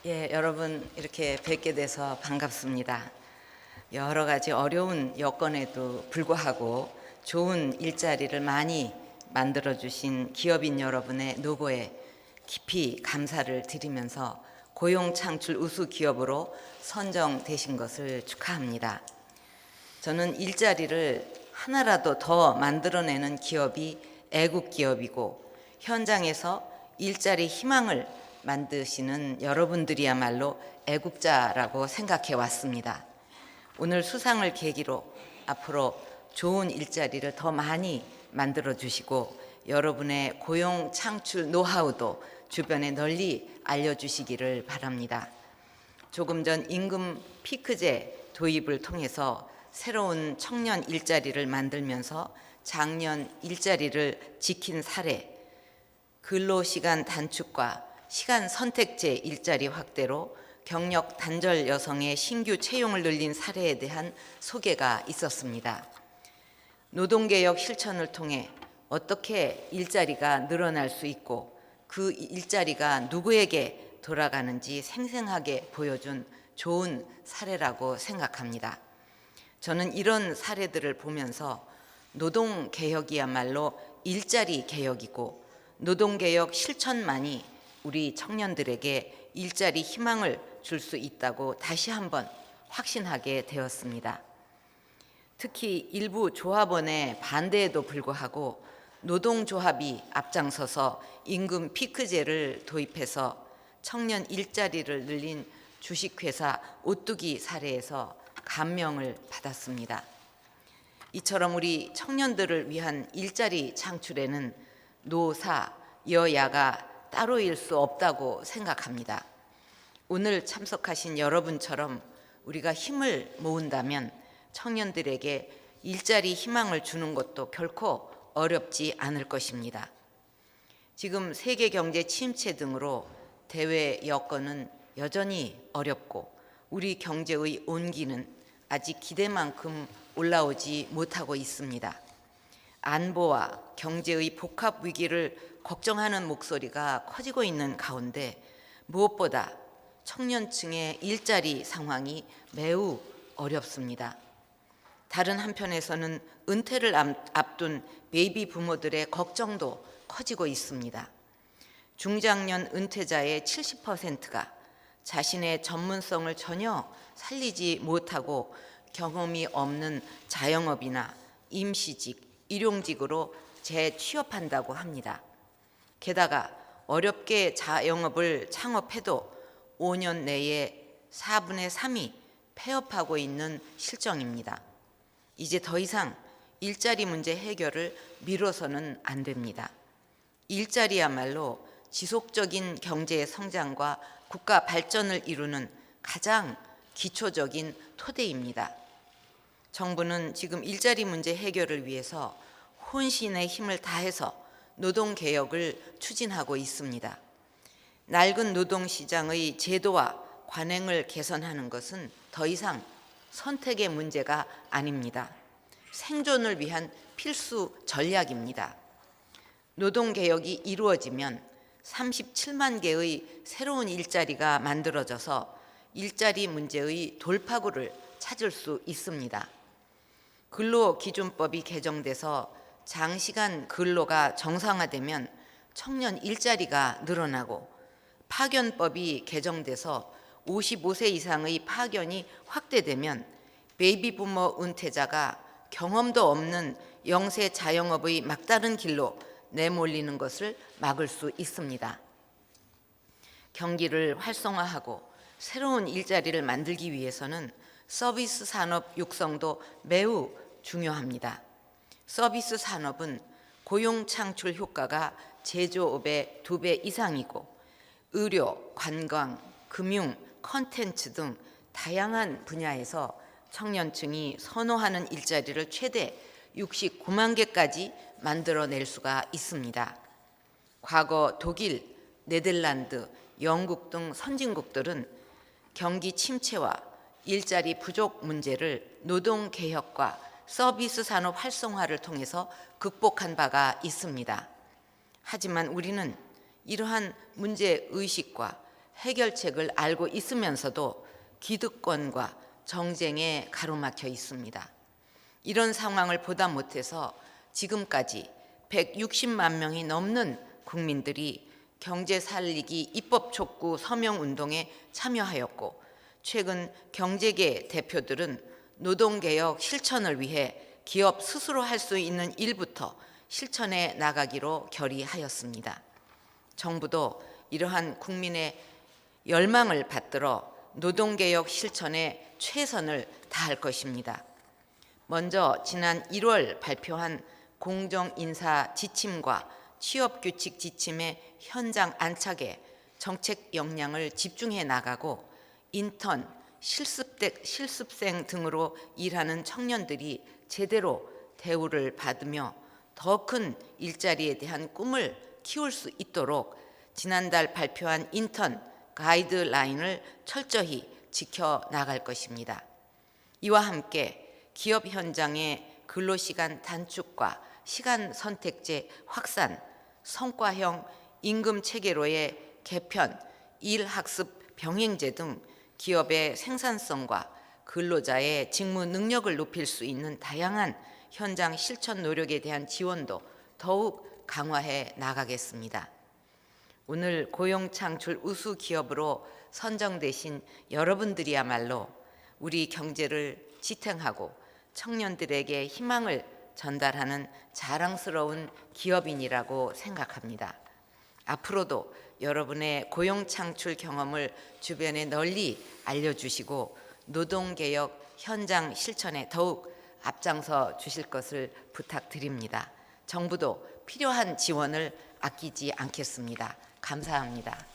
예, 여러분 이렇게 뵙게 돼서 반갑습니다. 여러 가지 어려운 여건에도 불구하고 좋은 일자리를 많이 만들어 주신 기업인 여러분의 노고에 깊이 감사를 드리면서 고용 창출 우수 기업으로 선정되신 것을 축하합니다. 저는 일자리를 하나라도 더 만들어내는 기업이 애국 기업이고, 현장에서 일자리 희망을 만드시는 여러분들이야말로 애국자라고 생각해 왔습니다. 오늘 수상을 계기로 앞으로 좋은 일자리를 더 많이 만들어 주시고, 여러분의 고용 창출 노하우도 주변에 널리 알려주시기를 바랍니다. 조금 전 임금 피크제 도입을 통해서 새로운 청년 일자리를 만들면서 작년 일자리를 지킨 사례, 근로시간 단축과 시간 선택제 일자리 확대로 경력 단절 여성의 신규 채용을 늘린 사례에 대한 소개가 있었습니다. 노동개혁 실천을 통해 어떻게 일자리가 늘어날 수 있고 그 일자리가 누구에게 돌아가는지 생생하게 보여준 좋은 사례라고 생각합니다. 저는 이런 사례들을 보면서 노동개혁이야말로 일자리 개혁이고, 노동개혁 실천만이 우리 청년들에게 일자리 희망을 줄 수 있다고 다시 한번 확신하게 되었습니다. 특히 일부 조합원의 반대에도 불구하고 노동조합이 앞장서서 임금 피크제를 도입해서 청년 일자리를 늘린 주식회사 오뚜기 사례에서 감명을 받았습니다. 이처럼 우리 청년들을 위한 일자리 창출에는 노사, 여야가 따로일 수 없다고 생각합니다. 오늘 참석하신 여러분처럼 우리가 힘을 모은다면 청년들에게 일자리 희망을 주는 것도 결코 어렵지 않을 것입니다. 지금 세계 경제 침체 등으로 대외 여건은 여전히 어렵고 우리 경제의 온기는 아직 기대만큼 올라오지 못하고 있습니다. 안보와 경제의 복합 위기를 걱정하는 목소리가 커지고 있는 가운데 무엇보다 청년층의 일자리 상황이 매우 어렵습니다. 다른 한편에서는 은퇴를 앞둔 베이비 부모들의 걱정도 커지고 있습니다. 중장년 은퇴자의 70%가 자신의 전문성을 전혀 살리지 못하고 경험이 없는 자영업이나 임시직, 일용직으로 재취업한다고 합니다. 게다가 어렵게 자영업을 창업해도 5년 내에 4분의 3이 폐업하고 있는 실정입니다. 이제 더 이상 일자리 문제 해결을 미뤄서는 안 됩니다. 일자리야말로 지속적인 경제 성장과 국가 발전을 이루는 가장 기초적인 토대입니다. 정부는 지금 일자리 문제 해결을 위해서 혼신의 힘을 다해서 노동개혁을 추진하고 있습니다. 낡은 노동시장의 제도와 관행을 개선하는 것은 더 이상 선택의 문제가 아닙니다. 생존을 위한 필수 전략입니다. 노동개혁이 이루어지면 37만 개의 새로운 일자리가 만들어져서 일자리 문제의 돌파구를 찾을 수 있습니다. 근로기준법이 개정돼서 장시간 근로가 정상화되면 청년 일자리가 늘어나고, 파견법이 개정돼서 55세 이상의 파견이 확대되면 베이비 부모 은퇴자가 경험도 없는 영세 자영업의 막다른 길로 내몰리는 것을 막을 수 있습니다. 경기를 활성화하고 새로운 일자리를 만들기 위해서는 서비스 산업 육성도 매우 중요합니다. 서비스 산업은 고용 창출 효과가 제조업의 2배 이상이고, 의료, 관광, 금융, 컨텐츠 등 다양한 분야에서 청년층이 선호하는 일자리를 최대 69만 개까지 만들어낼 수가 있습니다. 과거 독일, 네덜란드, 영국 등 선진국들은 경기 침체와 일자리 부족 문제를 노동개혁과 서비스 산업 활성화를 통해서 극복한 바가 있습니다. 하지만 우리는 이러한 문제의식과 해결책을 알고 있으면서도 기득권과 정쟁에 가로막혀 있습니다. 이런 상황을 보다 못해서 지금까지 160만 명이 넘는 국민들이 경제 살리기 입법 촉구 서명 운동에 참여하였고, 최근 경제계 대표들은 노동개혁 실천을 위해 기업 스스로 할 수 있는 일부터 실천해 나가기로 결의하였습니다. 정부도 이러한 국민의 열망을 받들어 노동개혁 실천에 최선을 다할 것입니다. 먼저 지난 1월 발표한 공정인사 지침과 취업규칙 지침의 현장 안착에 정책 역량을 집중해 나가고, 인턴, 실습생 등으로 일하는 청년들이 제대로 대우를 받으며 더 큰 일자리에 대한 꿈을 키울 수 있도록 지난달 발표한 인턴 가이드라인을 철저히 지켜나갈 것입니다. 이와 함께 기업 현장의 근로시간 단축과 시간 선택제 확산, 성과형 임금 체계로의 개편, 일학습 병행제 등 기업의 생산성과 근로자의 직무 능력을 높일 수 있는 다양한 현장 실천 노력에 대한 지원도 더욱 강화해 나가겠습니다. 오늘 고용창출 우수 기업으로 선정되신 여러분들이야말로 우리 경제를 지탱하고 청년들에게 희망을 전달하는 자랑스러운 기업인이라고 생각합니다. 앞으로도 여러분의 고용창출 경험을 주변에 널리 알려주시고 노동개혁 현장 실천에 더욱 앞장서 주실 것을 부탁드립니다. 정부도 필요한 지원을 아끼지 않겠습니다. 감사합니다.